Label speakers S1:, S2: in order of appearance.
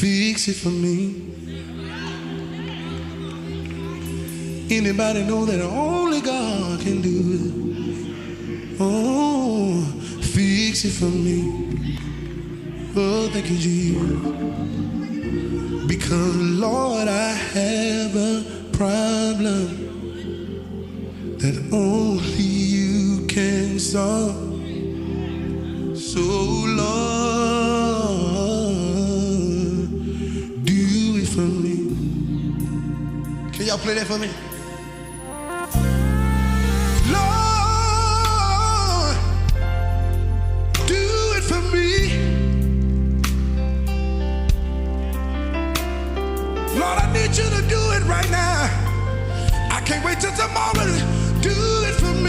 S1: fix it for me. Anybody know that only God can do it? Oh, fix it for me. Oh, thank you, Jesus. Because, Lord, I have a problem that only you can solve. So, Lord, do it for me. Can y'all play that for me? Lord, do it for me. Lord, I need you to do it right now. I can't wait till tomorrow to do it for me.